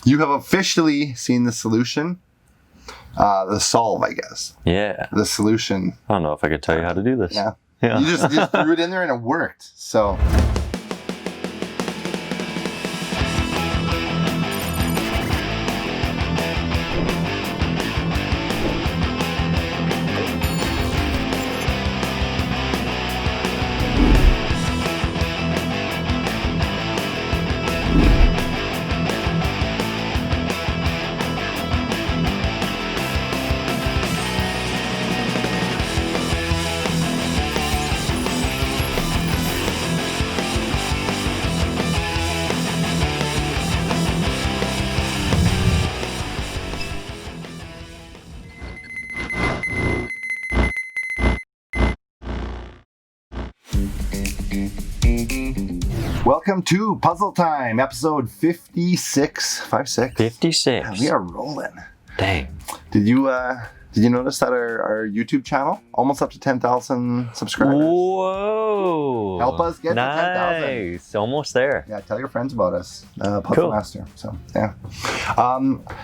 You have officially seen the solution. The solve, I guess. Yeah. The solution. I don't know if I could tell you how to do this. Yeah. Yeah. You just threw it in there and it worked. So. Welcome to Puzzle Time, episode 56. 56. 56. Yeah, we are rolling. Dang. Did you notice that our YouTube channel almost up to 10,000 subscribers? Whoa. Help us get to 10,000. Nice. Almost there. Yeah, tell your friends about us. Puzzle Cool. Master. So yeah.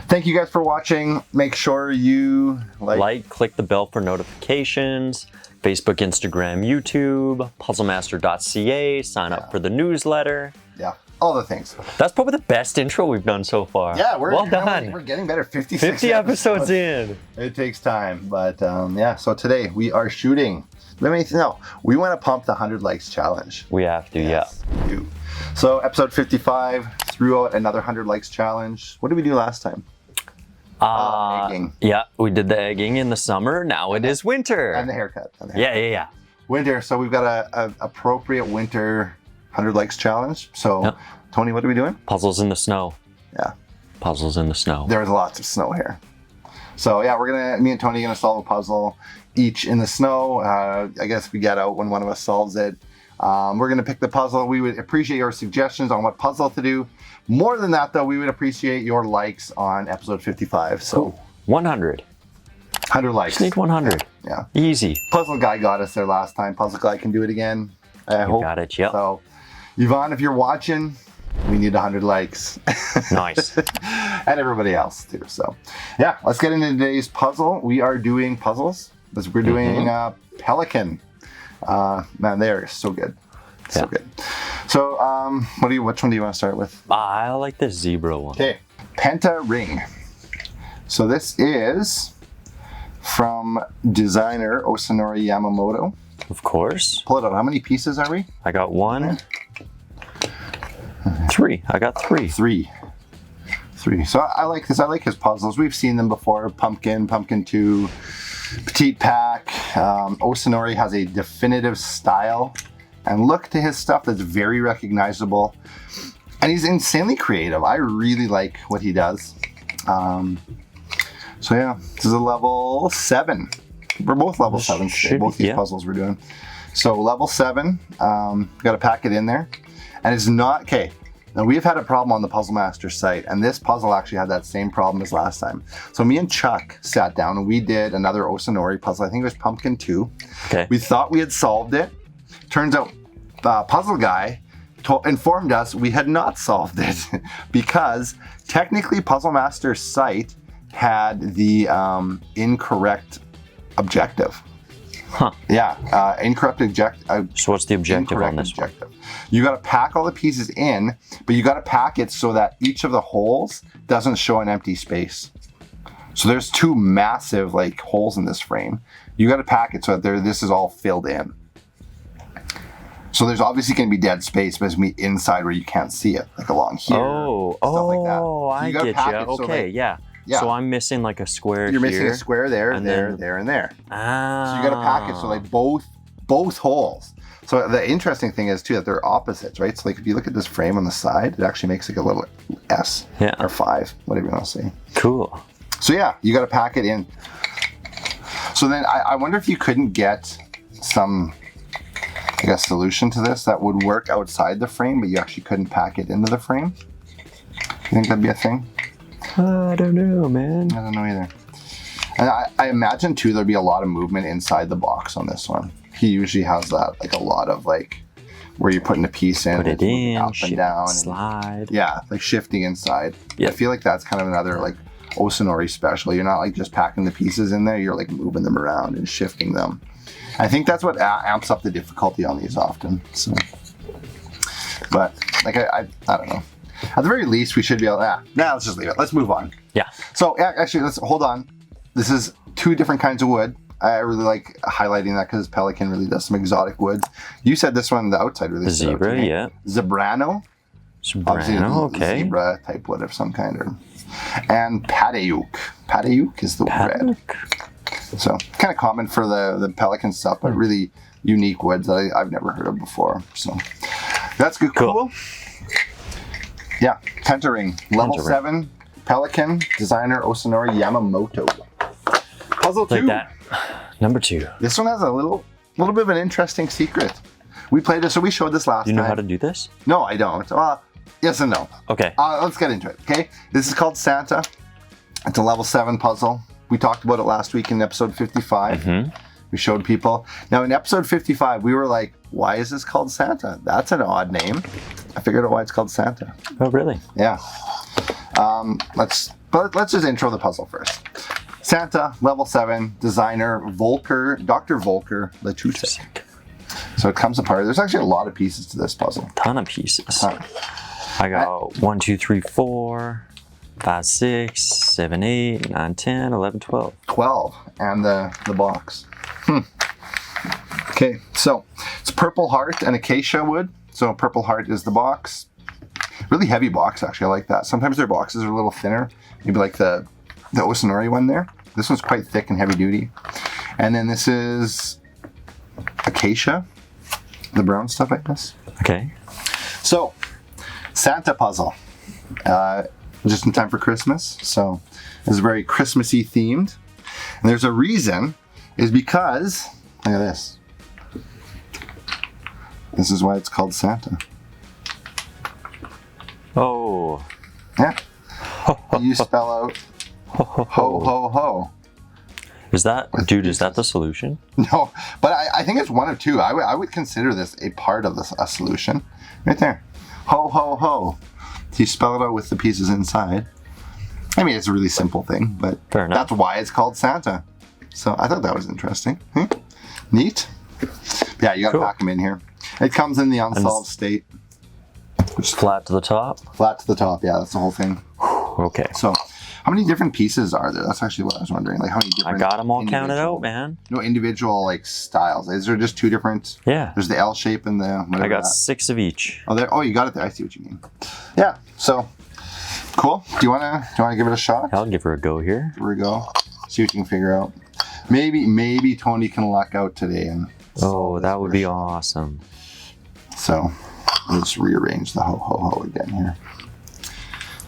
Thank you guys for watching. Make sure you Like, click the bell for notifications. Facebook, Instagram, YouTube, puzzlemaster.ca, sign up for the newsletter. Yeah, all the things. That's probably the best intro we've done so far. Yeah, well done. We're getting better. 56 50 episodes in. It takes time, but yeah. So today we are shooting. We want to pump the 100 likes challenge. We have to, Yes, we do. So episode 55 threw out another 100 likes challenge. What did we do last time? Egging. Yeah, we did the egging in the summer. Now it is winter. And the haircut. Yeah. Winter. So we've got a appropriate winter 100 likes challenge. So Yep. Tony, what are we doing? Puzzles in the snow. Yeah. Puzzles in the snow. There's lots of snow here. So yeah, me and Tony are gonna solve a puzzle each in the snow. I guess we get out when one of us solves it. We're gonna pick the puzzle. We would appreciate your suggestions on what puzzle to do. More than that though, we would appreciate your likes on episode 55. So Cool. 100. 100 likes. Just need 100. Yeah. Easy. Puzzle Guy got us there last time. Puzzle Guy can do it again. I You hope. got it, yep. So Yvonne, if you're watching, we need 100 likes. Nice. And everybody else too. So yeah, let's get into today's puzzle. We are doing puzzles. We're doing Pelican. Man, they are so good. So Yeah. good. So which one do you want to start with? I like the zebra one. Okay, Penta Ring. So this is from designer Osanori Yamamoto. Of course. Pull it out. How many pieces are we? I got 1. 3. I got 3. Three. So I like this. I like his puzzles. We've seen them before. Pumpkin 2, Petite Pack. Osanori has a definitive style and look to his stuff that's very recognizable. And he's insanely creative. I really like what he does. So yeah, this is a level 7. We're both level 7 today, both these puzzles we're doing. So level 7, got to pack it in there. And it's not, okay, now we've had a problem on the Puzzle Master site, and this puzzle actually had that same problem as last time. So me and Chuck sat down and we did another Osanori puzzle. I think it was Pumpkin 2. Okay. We thought we had solved it. Turns out Puzzle Guy informed us we had not solved it because technically Puzzle Master's site had the incorrect objective. Huh. Yeah, incorrect objective. So what's the objective on this one? You got to pack all the pieces in, but you got to pack it so that each of the holes doesn't show an empty space. So there's 2 massive holes in this frame. You got to pack it so that this is all filled in. So there's obviously going to be dead space, but it's going to be inside where you can't see it, like along here. Stuff like that. So I gotta get pack you. it so Okay, yeah. So I'm missing like a square You're here. missing a square there, and there, then- there, and there. Ah. So you got to pack it so both holes. So the interesting thing is too that they're opposites, right? So if you look at this frame on the side, it actually makes a little S or 5, whatever you want to say. Cool. So yeah, you got to pack it in. So then I wonder if you couldn't get some, I guess, solution to this that would work outside the frame, but you actually couldn't pack it into the frame. You think that'd be a thing? I don't know, man. I don't know either. And I imagine too there'd be a lot of movement inside the box on this one. He usually has that, a lot of where you're putting a piece in, Put it it's moving in, up and down, and, slide. yeah, like shifting inside. Yeah. I feel like that's kind of another like Osunori special. You're not like just packing the pieces in there. You're like moving them around and shifting them. I think that's what amps up the difficulty on these often. So, but like I don't know. At the very least, we should be able. Let's just leave it. Let's move on. Yeah. So actually, let's hold on. This is 2 different kinds of wood. I really like highlighting that because Pelican really does some exotic woods. You said this one, the outside really The stood out to zebra, me. yeah. Zebrano. Obviously, Sobrano, okay. Zebra type wood of some kind. And Patayuk. Patayuk is the red. So kind of common for the Pelican stuff, but really unique woods that I've never heard of before. So that's good. Cool. Yeah, Penta Ring. Level 7. Pelican. Designer Osunori Yamamoto. Puzzle 2. Like that. Number 2. This one has a little bit of an interesting secret. We played this, so we showed this last time. Do you know how to do this? No, I don't. Yes and no. Okay. Let's get into it, okay? This is called Santa. It's a level 7 puzzle. We talked about it last week in episode 55. We showed people. Now, in episode 55, we were like, why is this called Santa? That's an odd name. I figured out why it's called Santa. Oh, really? Yeah. Let's just intro the puzzle first. Santa, level 7, designer Volker, Dr. Volker Letusek. So it comes apart. There's actually a lot of pieces to this puzzle. Ton of pieces. I got 1, 2, 3, 4, 5, 6, 7, 8, 9, 10, 11, 12. 12, and the box. Okay, so it's Purple Heart and Acacia wood. So Purple Heart is the box. Really heavy box, actually. I like that. Sometimes their boxes are a little thinner. Maybe like the Osunori one there. This one's quite thick and heavy duty. And then this is Acacia, the brown stuff, I guess. Okay. So, Santa puzzle. Just in time for Christmas. So, it's very Christmassy themed. And there's a reason, is because, look at this. This is why it's called Santa. Oh. Yeah. You spell out ho ho ho. Is that, dude, is that the solution? No, but I think it's one of two. I would consider this a part of a solution. Right there. Ho ho ho. You spell it out with the pieces inside. I mean, it's a really simple thing, but Fair enough. that's why it's called Santa. So I thought that was interesting. Neat. Yeah, you gotta Cool. pack them in here. It comes in the unsolved state. Just flat to the top? Flat to the top, yeah, that's the whole thing. Okay. So, how many different pieces are there? That's actually what I was wondering. Like, how many different? I got them all counted individual- out, man. No, individual like styles. Is there just 2 different? Yeah. There's the L shape and the whatever. I got that. 6 of each. Oh, there. Oh, you got it there. I see what you mean. Yeah. So, cool. Do you wanna give it a shot? I'll give her a go here. Here we go. See what you can figure out. Maybe Tony can luck out today and. Oh, that would be awesome. So, let's rearrange the ho ho ho again here.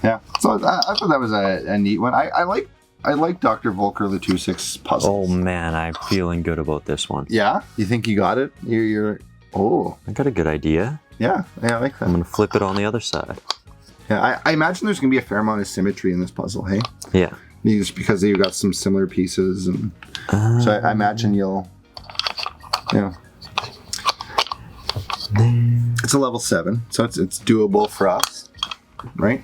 Yeah. So I thought that was a neat one. I like Dr. Volker Letusek's puzzles. Oh man, I'm feeling good about this one. Yeah. You think you got it? You're. Oh. I got a good idea. Yeah. I like that. I'm gonna flip it on the other side. Yeah. I imagine there's gonna be a fair amount of symmetry in this puzzle. Hey. Yeah. Just because you've got some similar pieces, and so I imagine you'll. Yeah. It's a level 7, so it's doable for us, right?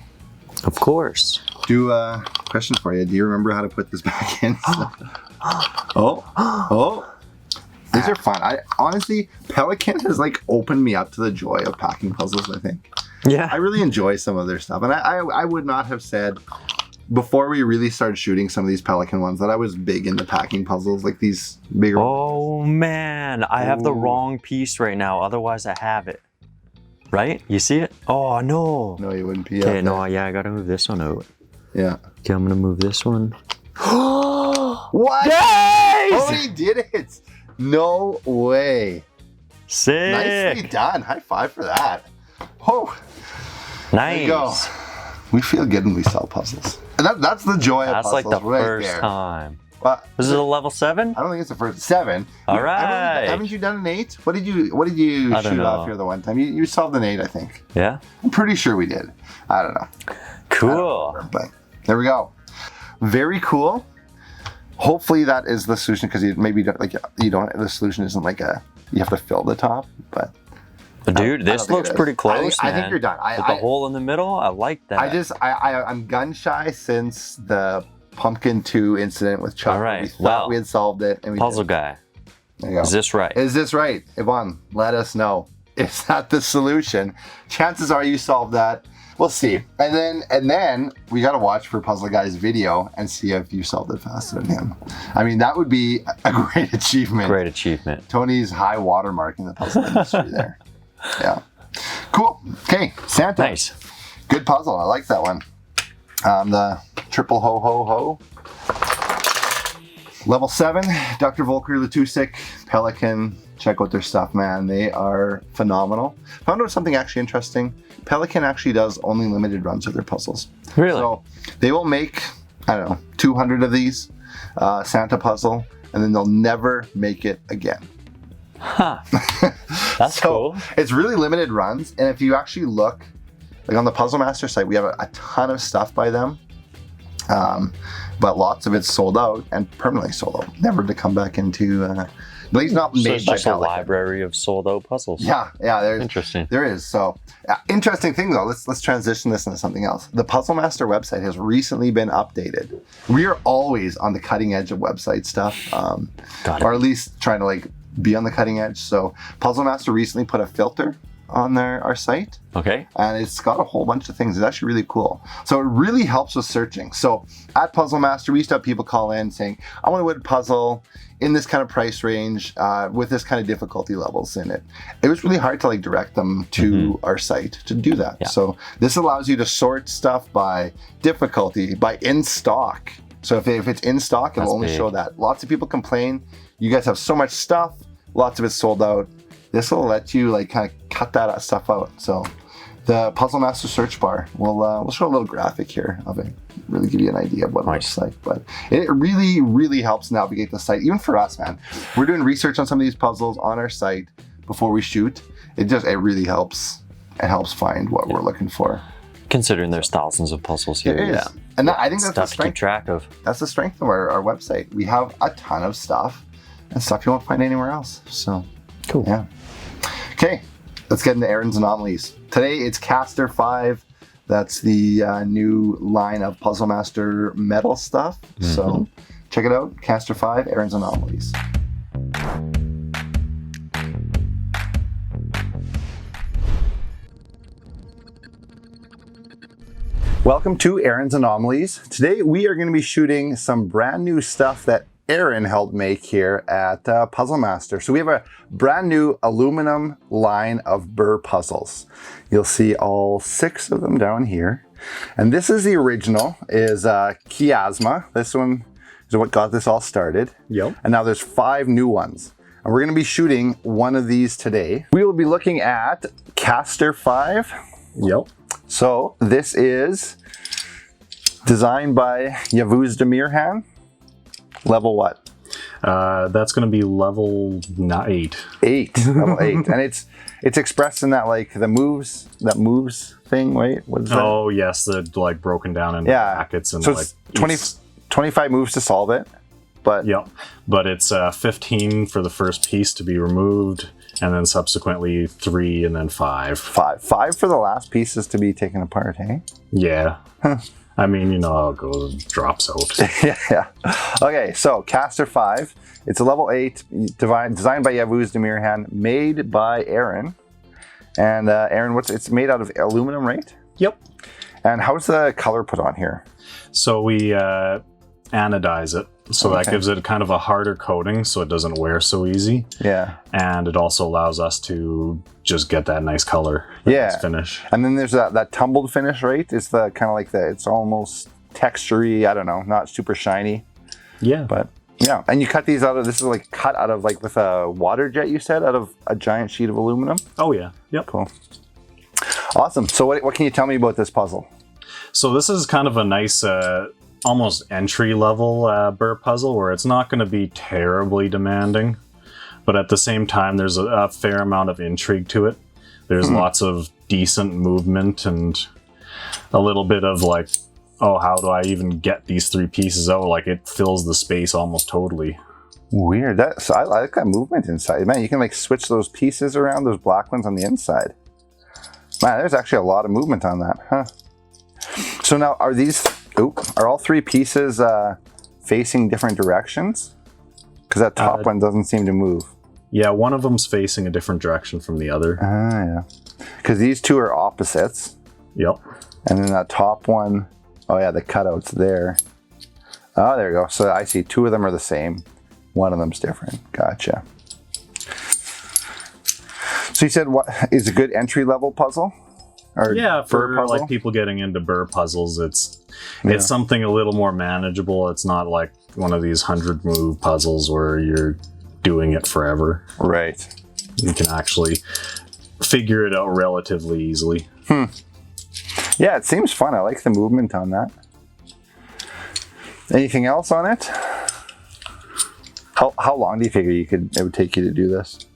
Of course. Do a question for you. Do you remember how to put this back in? Oh. These are fun. I honestly, Pelican has like opened me up to the joy of packing puzzles, I think. I Yeah. really enjoy some of their stuff. And I would not have said before we really started shooting some of these Pelican ones that I was big into packing puzzles, like these bigger Oh man, I have the Ooh. wrong piece right now. Otherwise, I have it. Right? You see it? Oh no. No, you wouldn't be. Okay, no, yeah, I gotta move this one out. Yeah. Okay, I'm gonna move this one. What? Nice! Oh, he did it! No way. Sick! Nicely done. High five for that. Oh, Nice. there you go. We feel good when we sell puzzles. And that's the joy of That's puzzles like the right first there. time. But This is a level 7? I don't think it's the first 7. All right. Haven't you done an 8? What did you I don't shoot know. off here the one time? You solved an 8, I think. Yeah? I'm pretty sure we did. I don't know. Cool. But there we go. Very cool. Hopefully that is the solution, because the solution isn't like you have to fill the top, but Dude, I don't this think looks it is. pretty close. I think man. you're done. With the hole in the middle, I like that. I'm gun shy since the Pumpkin 2 incident with Chuck. All right, We thought well, we had solved it. And we Puzzle didn't. guy. There you go. Is this right? Is this right? Yvonne, let us know. Is that the solution? Chances are you solved that. We'll see. And then we got to watch for Puzzle Guy's video and see if you solved it faster than him. I mean, that would be a great achievement. Great achievement. Tony's high watermark in the puzzle industry there. Yeah. Cool. Okay, Santa. Nice. Good puzzle. I like that one. The triple ho ho ho. Level 7, Dr. Volker, Latusik, Pelican. Check out their stuff, man. They are phenomenal. Found out something actually interesting. Pelican actually does only limited runs of their puzzles. Really? So they will make, I don't know, 200 of these Santa puzzle, and then they'll never make it again. Huh. That's So cool. it's really limited runs, and if you actually look, like on the Puzzle Master site, we have a ton of stuff by them, but lots of it's sold out and permanently sold out, never to come back into. At least not So made it's by just a Pelican. library of sold out puzzles. Yeah, there's Interesting. there is. So interesting thing though. Let's transition this into something else. The Puzzle Master website has recently been updated. We are always on the cutting edge of website stuff, Got it. or at least trying to like be on the cutting edge. So Puzzle Master recently put a filter on our site, Okay. and it's got a whole bunch of things. It's actually really cool. So it really helps with searching. So at Puzzle Master, we used to have people call in saying, I want to win a puzzle in this kind of price range with this kind of difficulty levels in it. It was really hard to like direct them to our site to do that. Yeah. So this allows you to sort stuff by difficulty, by in stock. So if it's in stock, it'll That's only big. show that. Lots of people complain, you guys have so much stuff, lots of it's sold out. This will let you like kind of cut that stuff out. So the Puzzle Master search bar, we'll show a little graphic here of it, really give you an idea of what it Nice. looks like. But it really, really helps navigate the site, even for us, man. We're doing research on some of these puzzles on our site before we shoot. It really helps. It helps find what we're looking for. Considering there's thousands of puzzles here. It is. Yeah. And I think that's the Stuff to keep strength. track of. That's the strength of our website. We have a ton of stuff and stuff you won't find anywhere else. So Cool. yeah. Okay, let's get into Aaron's Anomalies. Today it's Caster 5. That's the new line of Puzzle Master metal stuff. So check it out, Caster 5, Aaron's Anomalies. Welcome to Aaron's Anomalies. Today we are going to be shooting some brand new stuff that Aaron helped make here at Puzzle Master. So we have a brand new aluminum line of burr puzzles. You'll see all 6 of them down here. And this is the original, is Chiasma. This one is what got this all started. Yep. And now there's 5 new ones. And we're going to be shooting one of these today. We will be looking at Caster 5. Yep. So this is designed by Yavuz Demirhan. Level what? That's going to be level 8. 8. Level 8. And it's expressed in that like the moves thing. Wait, what is that? Oh yes, the like broken down into Yeah. packets and So like it's 25 moves to solve it. But Yep. But it's 15 for the first piece to be removed, and then subsequently 3 and then 5. 5 for the last pieces to be taken apart, hey? Yeah. I mean, you know how it goes, it drops out. yeah. Okay, so Caster 5. It's a level 8, designed by Yavuz Demirhan, made by Aaron. And Aaron, it's made out of aluminum, right? Yep. And how's the color put on here? So we anodize it. So that Okay. gives it kind of a harder coating so it doesn't wear so easy. Yeah. And it also allows us to just get that nice color, Yeah. nice finish. And then there's that tumbled finish, right? It's the kind of like it's almost textury, I don't know, not super shiny, Yeah. but yeah. And you cut these out of, this is like cut out of like with a water jet, you said, out of a giant sheet of aluminum. Oh yeah. Yep. Cool. Awesome. So what can you tell me about this puzzle? So this is kind of a nice, almost entry-level burr puzzle where it's not going to be terribly demanding, but at the same time there's a fair amount of intrigue to it. There's lots of decent movement and a little bit of like, oh, how do I even get these 3 pieces out? Like it fills the space almost totally. Weird. So I like that movement inside. Man, you can like switch those pieces around, those black ones on the inside. Man, there's actually a lot of movement on that, huh? So now, are all three pieces facing different directions? Because that top one doesn't seem to move. Yeah, one of them's facing a different direction from the other. Ah, yeah. Because these two are opposites. Yep. And then that top one, oh yeah, the cutout's there. Oh, there you go. So I see two of them are the same. One of them's different. Gotcha. So you said what is a good entry level puzzle? Or yeah, for burr puzzle? like people getting into burr puzzles, it's something a little more manageable. It's not like one of these 100 move puzzles where you're doing it forever. Right. You can actually figure it out relatively easily. Yeah, it seems fun. I like the movement on that. Anything else on it? How long do you figure it would take you to do this?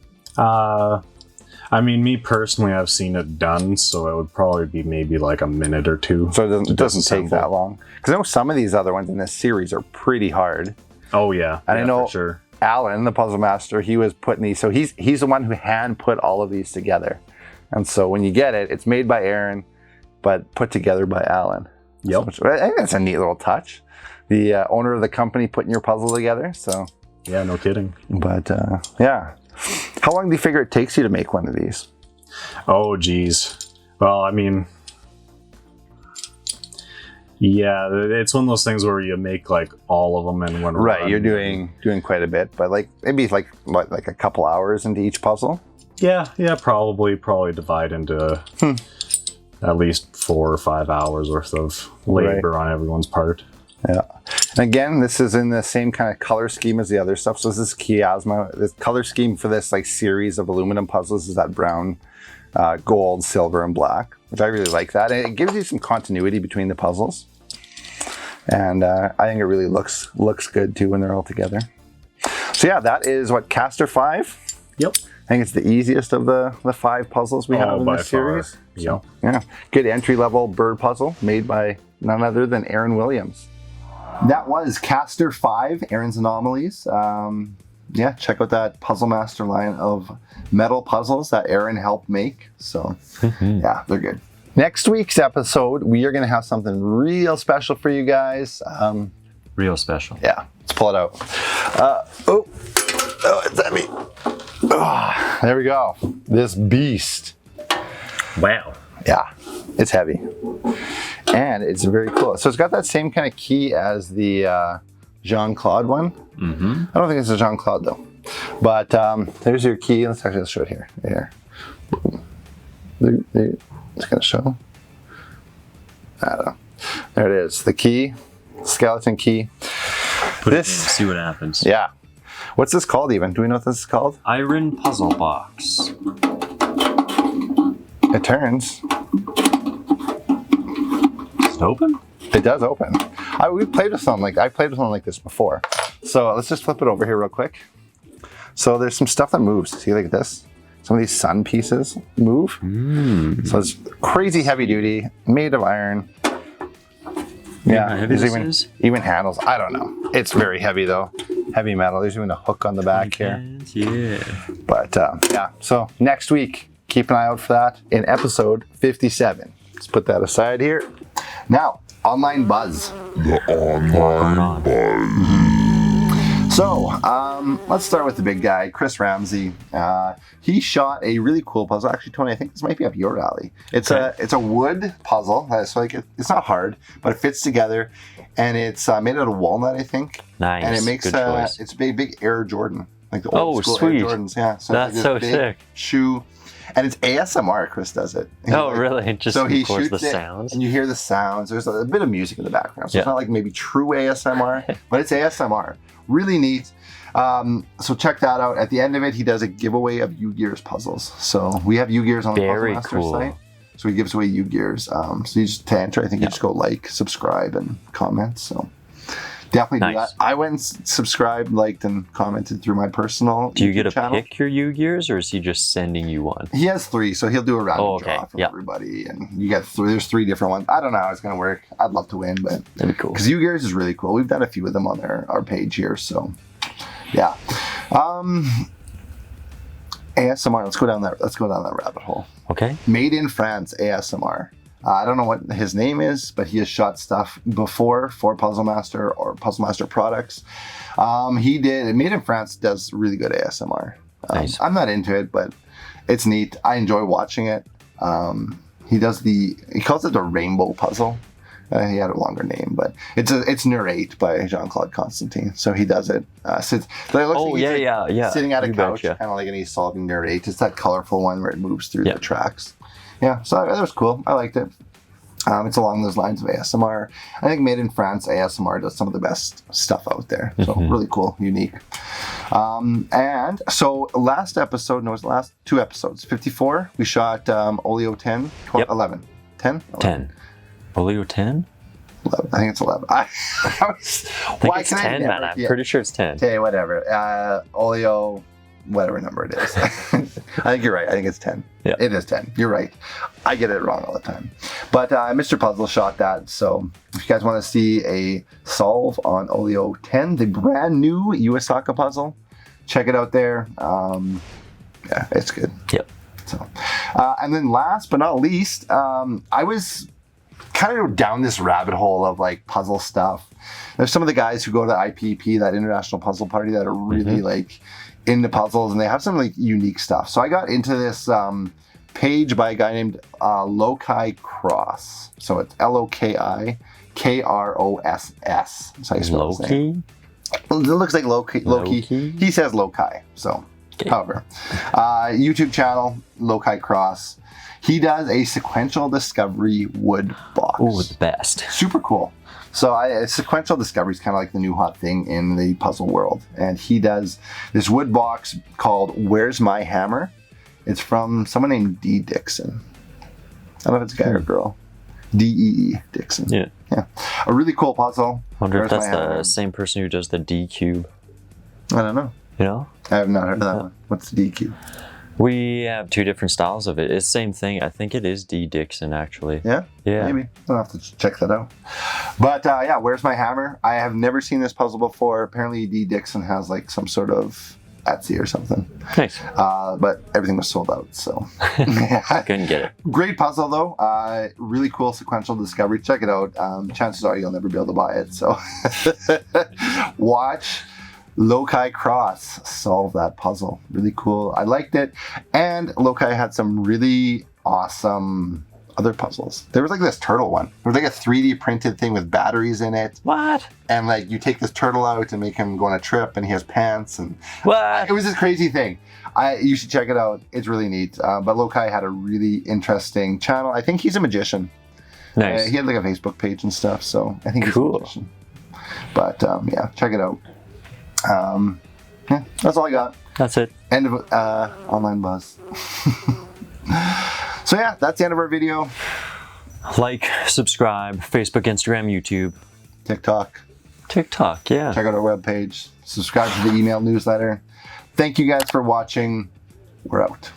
I mean, me personally, I've seen it done, so it would probably be maybe like a minute or two. So it doesn't take that long. Because I know some of these other ones in this series are pretty hard. Oh yeah, and I know for sure. Alan, the puzzle master, he was putting these. So he's the one who hand put all of these together. And so when you get it, it's made by Aaron, but put together by Alan. Yep. So, I think that's a neat little touch. The owner of the company putting your puzzle together. So. Yeah, no kidding. But yeah. How long do you figure it takes you to make one of these? Oh, geez. Well, I mean, yeah, it's one of those things where you make like all of them in one run. Right, you're doing quite a bit, but like maybe like a couple hours into each puzzle. Yeah, probably divide into at least 4 or 5 hours worth of labor on everyone's part. Yeah. And again, this is in the same kind of color scheme as the other stuff. So this is Chiasma. The color scheme for this like series of aluminum puzzles is that brown, gold, silver, and black, which I really like that. And it gives you some continuity between the puzzles. And I think it really looks good too when they're all together. So yeah, that is what Caster 5. Yep. I think it's the easiest of the 5 puzzles we have in this series. Yep. So, yeah, good entry level bird puzzle made by none other than Aaron Williams. That was Caster 5, Aaron's Anomalies. Yeah, check out that Puzzle Master line of metal puzzles that Aaron helped make. So, yeah, they're good. Next week's episode, we are going to have something real special for you guys. Real special. Yeah, let's pull it out. Oh, it's heavy. Oh, there we go. This beast. Wow. Yeah, it's heavy. And it's very cool. So it's got that same kind of key as the Jean-Claude one. Mm-hmm. I don't think it's a Jean-Claude though. But there's your key. Let's show it here. Here. It's going to show. I don't know. There it is. The key. Skeleton key. Put it in, see what happens. Yeah. What's this called even? Do we know what this is called? Iron Puzzle Box. It turns. Does it open? It does open. I played with something like this before. So let's just flip it over here real quick. So there's some stuff that moves. See, like this? Some of these sun pieces move. So it's crazy heavy duty, made of iron. Yeah, there's even handles. I don't know. It's very heavy though. Heavy metal. There's even a hook on the back here. Yeah. But yeah, so next week, keep an eye out for that in episode 57. Let's put that aside here. Now, Online Buzz. The online buzz. So, let's start with the big guy, Chris Ramsey. He shot a really cool puzzle. Actually, Tony, I think this might be up your alley. It's a wood puzzle. So like it's not hard, but it fits together, and it's made out of walnut, I think. Nice. And it makes it's a big Air Jordan, like the old school sweet. Air Jordans. Yeah. So that's it's so big sick. Shoe. And it's ASMR. Chris does it. Oh, really? Just so he records the shoots it, sounds. and you hear the sounds. There's a bit of music in the background, so Yeah. it's not like maybe true ASMR, but it's ASMR. Really neat. So check that out. At the end of it, he does a giveaway of U-Gears puzzles. So we have U-Gears on the Puzzle Very Master cool. site. So he gives away U-Gears. So you just to enter, I think you just go like, subscribe, and comment. So definitely do Nice. that. I went and subscribed, liked, and commented through my personal Do you YouTube get to channel. pick your U-Gears, or is he just sending you one? He has 3, so he'll do a random Oh, okay. draw from Yeah. everybody, and you get 3. There's 3 different ones. I don't know how it's gonna work. I'd love to win, but That'd be cool. because U-Gears is really cool. We've done a few of them on our page here, so Yeah. ASMR. Let's go down that rabbit hole. Okay. Made in France ASMR. I don't know what his name is, but he has shot stuff before for Puzzle Master or Puzzle Master products. He did. Made in France does really good ASMR. Nice. I'm not into it, but it's neat. I enjoy watching it. He calls it the Rainbow Puzzle. He had a longer name, but it's Narrate by Jean-Claude Constantine. So he does it. Sitting at a couch, kind of like, and he's solving Narrate. It's that colorful one where it moves through the tracks. Yeah, so that was cool. I liked it. It's along those lines of ASMR. I think Made in France ASMR does some of the best stuff out there. So really cool, unique. And so last two episodes, 54, we shot Olio 10, 12, 11. 10? 10. Olio 10? 11. I think it's 11. I think it's 10, man. I'm pretty sure it's 10. Okay, whatever. Olio, whatever number it is. I think you're right. I think it's 10. Yeah. It is 10. You're right. I get it wrong all the time. But Mr. Puzzle shot that. So if you guys want to see a solve on Olio 10, the brand new Iwasaka puzzle, check it out there. Yeah, it's good. Yep. So, and then last but not least, I was kind of down this rabbit hole of like puzzle stuff. There's some of the guys who go to the IPP, that International Puzzle Party, that are really like into puzzles, and they have some like unique stuff. So I got into this page by a guy named Lokai Cross. So it's Loki Kross. That's how you spell his name. It looks like Loki. He says Lokai. So, however, YouTube channel Lokai Cross. He does a sequential discovery wood box. Ooh, the best. Super cool. So sequential discovery is kind of like the new hot thing in the puzzle world. And he does this wood box called Where's My Hammer? It's from someone named D. Dixon. I don't know if it's a guy or a girl. D-E-E Dixon. Yeah. Yeah. A really cool puzzle. I wonder if Where's that's My the Hammer? same person who does the D cube. I don't know. You know? I have not heard of that one. What's the D-Cube? We have two different styles of it. It's the same thing. I think it is D. Dixon, actually. Yeah? Yeah. Maybe. I'll have to check that out. But yeah, Where's My Hammer? I have never seen this puzzle before. Apparently D. Dixon has like some sort of Etsy or something. Nice. But everything was sold out, so. Couldn't get it. Great puzzle though. Really cool sequential discovery. Check it out. Chances are you'll never be able to buy it, so. Watch Lokai Cross solve that puzzle. Really cool. I liked it. And Lokai had some really awesome other puzzles. There was like this turtle one. There was like a 3D printed thing with batteries in it. What? And like you take this turtle out and make him go on a trip, and he has pants, and What? it was this crazy thing. You should check it out. It's really neat. But Lokai had a really interesting channel. I think he's a magician. Nice. He had like a Facebook page and stuff, so I think he's a magician. But yeah, check it out. Yeah, that's all I got. That's it. End of Online Buzz. So yeah, that's the end of our video. Like, subscribe, Facebook, Instagram, YouTube, TikTok. TikTok, yeah. Check out our webpage. Subscribe to the email newsletter. Thank you guys for watching. We're out.